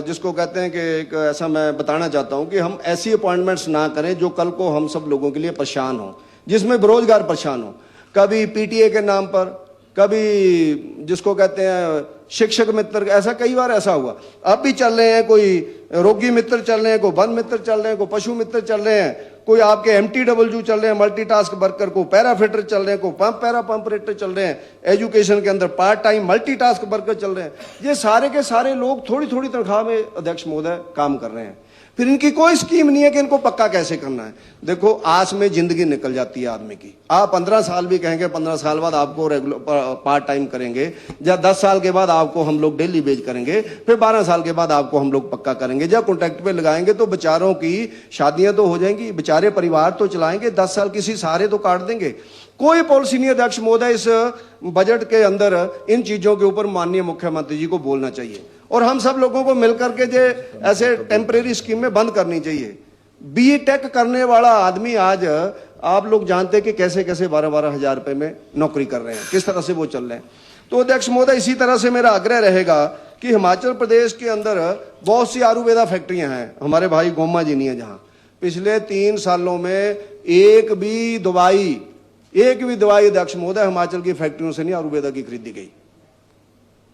[SPEAKER 1] जिसको कहते हैं कि एक ऐसा मैं बताना चाहता हूं कि हम ऐसी अपॉइंटमेंट्स ना करें जो कल को हम सब लोगों के लिए परेशान हो, जिसमें बेरोजगार परेशान हो। कभी पीटीए के नाम पर, कभी जिसको कहते हैं शिक्षक मित्र, ऐसा कई बार ऐसा हुआ। अब भी चल रहे हैं, कोई रोगी मित्र चल रहे हैं, कोई वन मित्र चल रहे हैं, कोई पशु मित्र चल रहे हैं, कोई आपके MTW चल रहे हैं, मल्टीटास्क वर्कर, को पैरा फिटर चल रहे हैं, को पैरा पंप ऑपरेटर चल रहे हैं, एजुकेशन के अंदर पार्ट टाइम मल्टीटास्क वर्कर चल रहे हैं। ये सारे के सारे लोग थोड़ी थोड़ी तनख्वाह में अध्यक्ष महोदय काम कर रहे हैं। फिर इनकी कोई स्कीम नहीं है कि इनको पक्का कैसे करना है। देखो, आस में जिंदगी निकल जाती है आदमी की। आप 15 साल भी कहेंगे, 15 साल बाद आपको रेगुलर पार्ट टाइम करेंगे, या 10 साल के बाद आपको हम लोग डेली वेज करेंगे, फिर 12 साल के बाद आपको हम लोग पक्का करेंगे, या कॉन्ट्रैक्ट पे लगाएंगे, तो बेचारों की शादियां तो हो जाएंगी, बेचारे परिवार तो चलाएंगे, 10 साल किसी सहारे तो काट देंगे। कोई पॉलिसी नहीं। अध्यक्ष महोदय, इस बजट के अंदर इन चीजों के ऊपर माननीय मुख्यमंत्री जी को बोलना चाहिए, और हम सब लोगों को मिलकर के जो ऐसे टेम्परेरी स्कीम में बंद करनी चाहिए। BTech करने वाला आदमी आज आप लोग जानते हैं कि कैसे कैसे 12-12 हजार रुपए में नौकरी कर रहे हैं, किस तरह से वो चल रहे हैं। तो अध्यक्ष महोदय, इसी तरह से मेरा आग्रह रहेगा कि हिमाचल प्रदेश के अंदर बहुत सी आयुर्वेदा फैक्ट्रियां हैं, हमारे भाई गोमा जी नहीं है, जहां पिछले 3 सालों में एक भी दवाई अध्यक्ष महोदय हिमाचल की फैक्ट्रियों से नहीं आयुर्वेदा की खरीदी गई।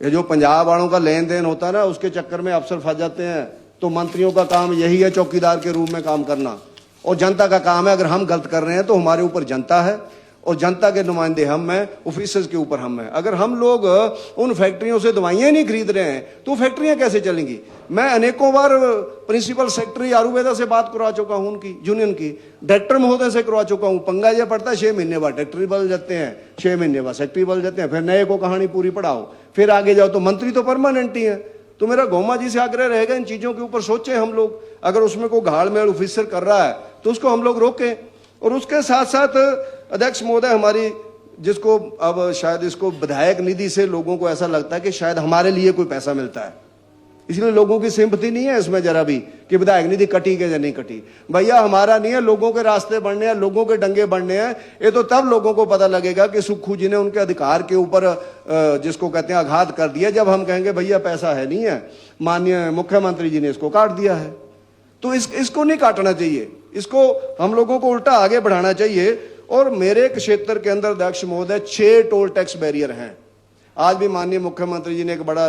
[SPEAKER 1] ये जो पंजाब वालों का लेन देन होता है ना, उसके चक्कर में अफसर फंस जाते हैं। तो मंत्रियों का काम यही है चौकीदार के रूप में काम करना, और जनता का काम है अगर हम गलत कर रहे हैं तो हमारे ऊपर जनता है और जनता के नुमाइंदे हम हैं, ऑफिसर्स के ऊपर हम हैं। अगर हम लोग उन फैक्ट्रियों से दवाइयां नहीं खरीद रहे हैं तो फैक्ट्रियां कैसे चलेंगी? मैं अनेकों बार प्रिंसिपल सेक्रेटरी आयुर्वेदा से बात करवा चुका हूं, उनकी यूनियन की, डायरेक्टर महोदय से करवा चुका हूं। पंगा यह पड़ता है 6 महीने बाद डायरेक्टर बदल जाते हैं, 6 महीने बाद सेक्रेटरी बदल जाते हैं, फिर नए को कहानी पूरी पढ़ाओ, फिर आगे जाओ तो मंत्री तो परमानेंट ही है। तो मेरा गोमा जी से आग्रह रहेगा इन चीजों के ऊपर सोचें हम लोग। अगर उसमें कोई घाड़ मेल ऑफिसर कर रहा है तो उसको हम लोग रोकें। और उसके साथ साथ अध्यक्ष महोदय, हमारी जिसको अब शायद इसको विधायक निधि से लोगों को ऐसा लगता है कि शायद हमारे लिए कोई पैसा मिलता है, इसलिए लोगों की सिंपैथी नहीं है इसमें जरा भी कि विधायक निधि कटी के या नहीं कटी। भैया हमारा नहीं है, लोगों के रास्ते बढ़ने हैं, लोगों के डंगे बढ़ने हैं। ये तो तब लोगों को पता लगेगा कि सुक्खू जी ने उनके अधिकार के ऊपर जिसको कहते हैं आघात कर दिया, जब हम कहेंगे भैया पैसा है नहीं है, माननीय मुख्यमंत्री जी ने इसको काट दिया है। तो इसको नहीं काटना चाहिए, इसको हम लोगों को उल्टा आगे बढ़ाना चाहिए। और मेरे क्षेत्र के अंदर अध्यक्ष महोदय 6 टोल टैक्स बैरियर हैं। आज भी माननीय मुख्यमंत्री जी ने एक बड़ा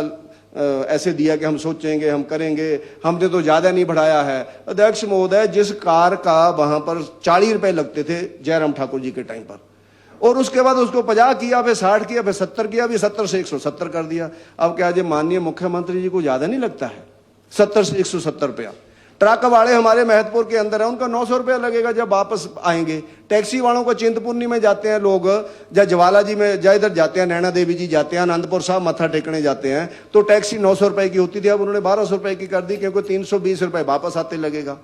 [SPEAKER 1] ऐसे दिया कि हम सोचेंगे, हम करेंगे, हमने तो ज्यादा नहीं बढ़ाया है। अध्यक्ष महोदय, जिस कार का वहां पर 40 रुपए लगते थे जयराम ठाकुर जी के टाइम पर, और उसके बाद उसको 50 किया, फिर 60 किया, फिर 70 किया, फिर 70 से 170 कर दिया। अब क्या जी माननीय मुख्यमंत्री जी को ज्यादा नहीं लगता है 70 से 170 रुपया? ट्रक वाले हमारे महतपुर के अंदर है, उनका 900 रुपया लगेगा जब वापस आएंगे। टैक्सी वालों को चिंतपूर्णी में जाते हैं लोग, या ज्वाला जी में, या इधर जाते हैं नैना देवी जी जाते हैं, आनंदपुर साहब मत्था टेकने जाते हैं, तो टैक्सी 900 रुपए की होती थी, अब उन्होंने 1200 रुपए की कर दी, क्योंकि 320 रुपए वापस आते लगेगा।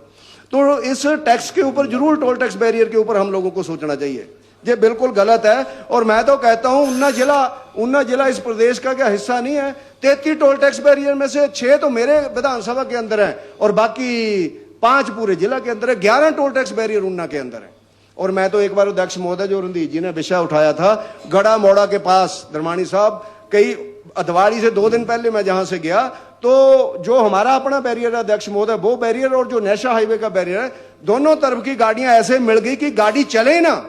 [SPEAKER 1] तो इस टैक्स के ऊपर जरूर, टोल टैक्स बैरियर के ऊपर हम लोगों को सोचना चाहिए। ये बिल्कुल गलत है। और मैं तो कहता हूं उन्ना जिला इस प्रदेश का क्या हिस्सा नहीं है? 33 टोल टैक्स बैरियर में से 6 तो मेरे विधानसभा के अंदर है, और बाकी 5 पूरे जिला के अंदर है। 11 टोल टैक्स बैरियर उन्ना के अंदर है। और मैं तो एक बार अध्यक्ष महोदय, जो रणदीप जी ने विषय उठाया था गड़ा मोड़ा के पास, धर्माणी साहब, कई दिवाली से 2 दिन पहले मैं जहां से गया, तो जो हमारा अपना बैरियर है अध्यक्ष महोदय, वो बैरियर और जो नेशनल हाईवे का बैरियर है, दोनों तरफ की गाड़ियां ऐसे मिल गई कि गाड़ी चले ना।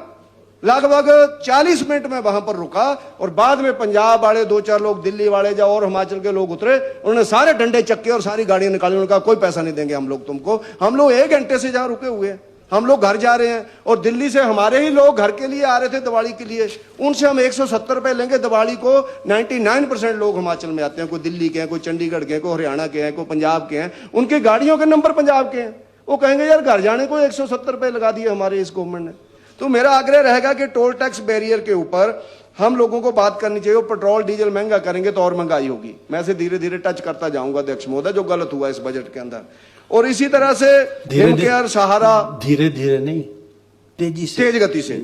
[SPEAKER 1] लगभग 40 मिनट में वहां पर रुका, और बाद में पंजाब वाले 2-4 लोग, दिल्ली वाले या और हिमाचल के लोग उतरे, उन्होंने सारे डंडे चक्के और सारी गाड़ियां निकाली। उन्होंने कहा कोई पैसा नहीं देंगे हम लोग तुमको। हम लोग 1 घंटे से जहां रुके हुए हैं, हम लोग घर जा रहे हैं, और दिल्ली से हमारे ही लोग घर के लिए आ रहे थे दिवाली के लिए, उनसे हम 170 रुपए लेंगे। दिवाली को 99% लोग हिमाचल में आते हैं, कोई दिल्ली के हैं, कोई चंडीगढ़ के हैं, कोई हरियाणा के हैं, कोई पंजाब के हैं, उनकी गाड़ियों के नंबर पंजाब के हैं। वो कहेंगे यार घर जाने को 170 रुपए लगा दिए हमारे इस गवर्नमेंट ने। तो मेरा आग्रह रहेगा कि टोल टैक्स बैरियर के ऊपर हम लोगों को बात करनी चाहिए। पेट्रोल डीजल महंगा करेंगे तो और महंगाई होगी। मैं से धीरे धीरे टच करता जाऊंगा अध्यक्ष महोदय, जो गलत हुआ इस बजट के अंदर। और इसी तरह से हिमकेयर, सहारा,
[SPEAKER 2] धीरे धीरे नहीं, तेजी से,
[SPEAKER 1] तेज गति से,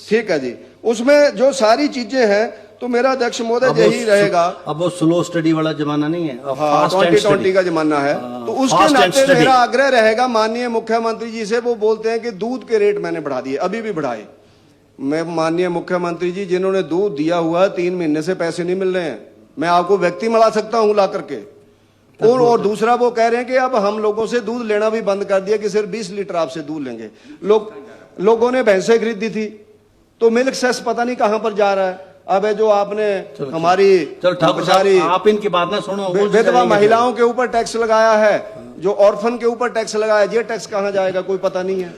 [SPEAKER 1] ठीक है जी। उसमें जो सारी चीजें हैं, तो मेरा अध्यक्ष महोदय यही रहेगा।
[SPEAKER 2] अब वो स्लो स्टडी वाला जमाना नहीं है, अब
[SPEAKER 1] हाँ, 2020 का जमाना है। तो उसके नाते मेरा आग्रह रहेगा माननीय मुख्यमंत्री जी से। वो बोलते हैं कि दूध के रेट मैंने बढ़ा दिए, अभी भी बढ़ाए। मैं माननीय मुख्यमंत्री जी, जिन्होंने दूध दिया हुआ 3 महीने से पैसे नहीं मिल रहे हैं, मैं आपको व्यक्ति मिला सकता हूं ला करके। और दूसरा वो कह रहे हैं कि अब हम लोगों से दूध लेना भी बंद कर दिया, कि सिर्फ 20 लीटर आपसे दूध लेंगे। लोगों ने भैंसें खरीदी थी, तो मिल्क सेस पता नहीं कहां पर जा रहा है। अब है जो आपने हमारी
[SPEAKER 2] सारी, आप इनकी बात ना सुनो,
[SPEAKER 1] विधवा महिलाओं के ऊपर टैक्स लगाया है, जो ऑर्फन के ऊपर टैक्स लगाया, ये टैक्स कहां जाएगा कोई पता नहीं है।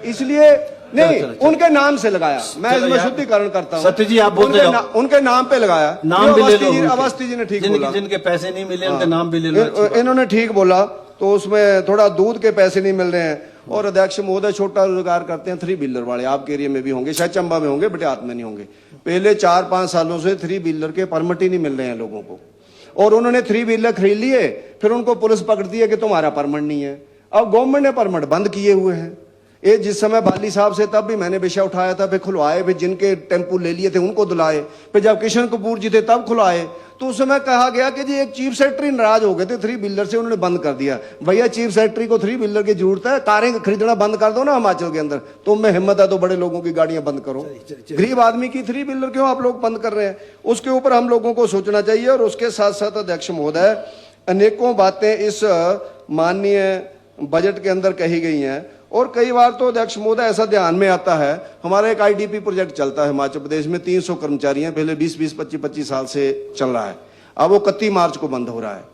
[SPEAKER 1] इसलिए नहीं, उनके नाम से लगाया। मैं इसमें शुद्धिकरण करता हूं।
[SPEAKER 2] सत्य जी आप बोलते हैं
[SPEAKER 1] उनके नाम पे लगाया।
[SPEAKER 2] नाम भी ले लो।
[SPEAKER 1] अवस्थी जी ने ठीक बोला,
[SPEAKER 2] जिनके पैसे नहीं मिले उनके नाम भी ले लो।
[SPEAKER 1] इन्होंने ठीक बोला। तो उसमें थोड़ा दूध के पैसे नहीं मिल रहे हैं। और अध्यक्ष महोदय, छोटा रोजगार करते हैं 3 व्हीलर वाले, आपके एरिया में भी होंगे, शायद चंबा में होंगे, बटियात में नहीं होंगे। पहले 4-5 सालों से 3 व्हीलर के परमिट ही नहीं मिल रहे हैं लोगों को, और उन्होंने 3 व्हीलर खरीद लिए, फिर उनको पुलिस पकड़ती है कि तुम्हारा परमिट नहीं है। अब गवर्नमेंट ने परमिट बंद किए हुए हैं। ये जिस समय बाली साहब से तब भी मैंने विषय उठाया था, फिर खुलवाए, फिर जिनके टेम्पो ले लिए थे उनको दिलाए, फिर जब किशन कपूर जी थे तब खुलवाए, तो उस समय कहा गया कि जी एक चीफ सेक्रेटरी नाराज हो गए थे 3 व्हीलर से, उन्होंने बंद कर दिया। भैया चीफ सेक्रेटरी को 3 व्हीलर की जरूरत है, कारें खरीदना बंद कर दो ना हिमाचल के अंदर, तुम में हिम्मत है तो बड़े लोगों की गाड़ियां बंद करो, गरीब आदमी की 3 व्हीलर क्यों आप लोग बंद कर रहे हैं? उसके ऊपर हम लोगों को सोचना चाहिए। और उसके साथ साथ अध्यक्ष महोदय, अनेकों बातें इस माननीय बजट के अंदर कही गई हैं, और कई बार तो अध्यक्ष महोदय ऐसा ध्यान में आता है, हमारा एक आईडीपी प्रोजेक्ट चलता है हिमाचल प्रदेश में, 300 कर्मचारी हैं, पहले 20-20, 25-25 साल से चल रहा है, अब वो 31 मार्च को बंद हो रहा है।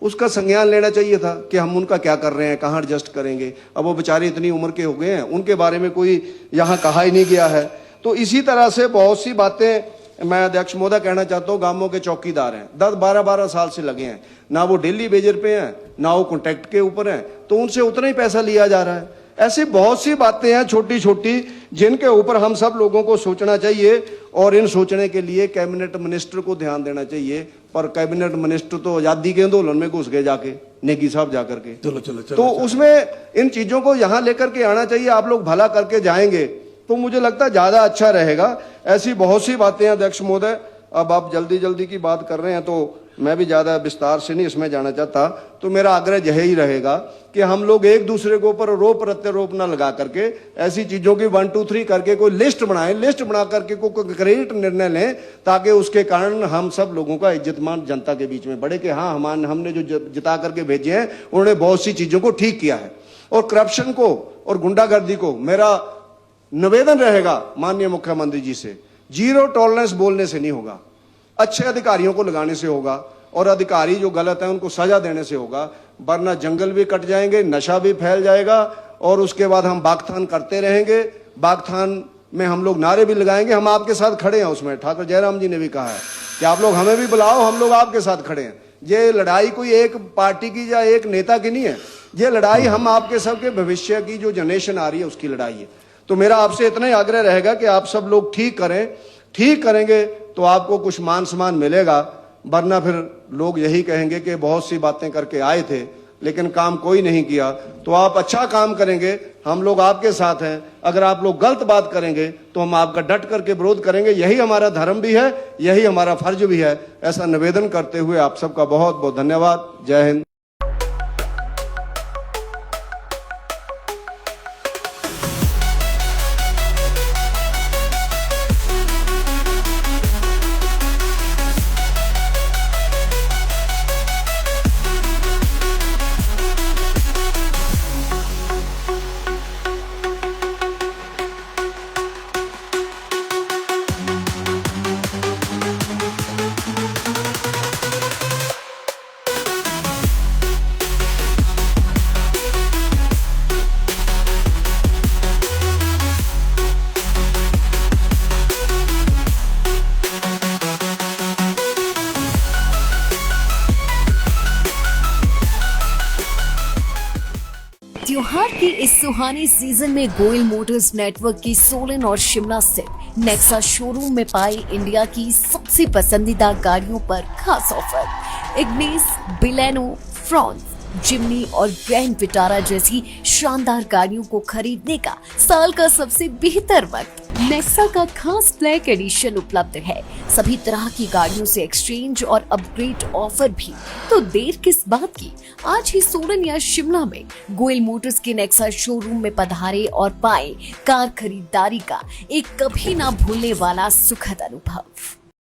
[SPEAKER 1] उसका संज्ञान लेना चाहिए था कि हम उनका क्या कर रहे हैं, कहाँ एडजस्ट करेंगे। अब वो बेचारे इतनी उम्र के हो गए हैं, उनके बारे में कोई यहाँ कहा ही नहीं गया है। तो इसी तरह से बहुत सी बातें मैं अध्यक्ष महोदय कहना चाहता हूँ। गांवों के चौकीदार हैं, 10-12 साल से लगे हैं, ना वो डेली वेजर पे हैं, ना वो कॉन्ट्रैक्ट के ऊपर हैं, तो उनसे उतना ही पैसा लिया जा रहा है। ऐसी बहुत सी बातें हैं छोटी छोटी, जिनके ऊपर हम सब लोगों को सोचना चाहिए, और इन सोचने के लिए कैबिनेट मिनिस्टर को ध्यान देना चाहिए। पर कैबिनेट मिनिस्टर तो आजादी के आंदोलन में घुस गए जाके, नेगी साहब जाकर के। तो उसमें इन चीजों को यहाँ लेकर के आना चाहिए। आप लोग भला करके जाएंगे तो मुझे लगता है ज्यादा अच्छा रहेगा। ऐसी बहुत सी बातें हैं अध्यक्ष महोदय। अब आप जल्दी जल्दी की बात कर रहे हैं तो मैं भी ज्यादा विस्तार से नहीं इसमें जाना चाहता। तो मेरा आग्रह यही रहेगा कि हम लोग एक दूसरे के ऊपर रोप प्रत्यारोप न लगा करके ऐसी चीजों की 1, 2, 3 करके कोई लिस्ट बनाएं, लिस्ट बना करके कोई कंक्रीट निर्णय लें, ताकि उसके कारण हम सब लोगों का इज्जतमान जनता के बीच में बढ़े कि हाँ हमने जो जिता करके भेजे हैं उन्होंने बहुत सी चीजों को ठीक किया है। और करप्शन को और गुंडागर्दी को मेरा निवेदन रहेगा माननीय मुख्यमंत्री जी से, 0 टॉलरेंस बोलने से नहीं होगा, अच्छे अधिकारियों को लगाने से होगा, और अधिकारी जो गलत है उनको सजा देने से होगा। वरना जंगल भी कट जाएंगे, नशा भी फैल जाएगा, और उसके बाद हम बागथान करते रहेंगे। बागथान में हम लोग नारे भी लगाएंगे, हम आपके साथ खड़े हैं उसमें। ठाकुर जयराम जी ने भी कहा है कि आप लोग हमें भी बुलाओ, हम लोग आपके साथ खड़े हैं। ये लड़ाई कोई एक पार्टी की या एक नेता की नहीं है, ये लड़ाई हम आपके सबके भविष्य की जो जनरेशन आ रही है उसकी लड़ाई है। तो मेरा आपसे इतना ही आग्रह रहेगा कि आप सब लोग ठीक करें, ठीक करेंगे तो आपको कुछ मान सम्मान मिलेगा। वरना फिर लोग यही कहेंगे कि बहुत सी बातें करके आए थे लेकिन काम कोई नहीं किया। तो आप अच्छा काम करेंगे, हम लोग आपके साथ हैं। अगर आप लोग गलत बात करेंगे तो हम आपका डट करके विरोध करेंगे। यही हमारा धर्म भी है, यही हमारा फर्ज भी है। ऐसा निवेदन करते हुए आप सबका बहुत बहुत धन्यवाद। जय हिंद।
[SPEAKER 3] त्योहार की इस सुहानी सीजन में गोयल मोटर्स नेटवर्क की सोलन और शिमला स्थित नेक्सा शोरूम में पाई इंडिया की सबसे पसंदीदा गाड़ियों पर खास ऑफर। इग्निस, बिलेनो, फ्रॉन्स, जिमनी और ग्रैंड विटारा जैसी शानदार गाड़ियों को खरीदने का साल का सबसे बेहतर वक्त। नेक्सा का खास ब्लैक एडिशन उपलब्ध है। सभी तरह की गाड़ियों से एक्सचेंज और अपग्रेड ऑफर भी। तो देर किस बात की, आज ही सोलन या शिमला में गोयल मोटर्स के नेक्सा शोरूम में पधारे और पाएं कार खरीदारी का एक कभी ना भूलने वाला सुखद अनुभव।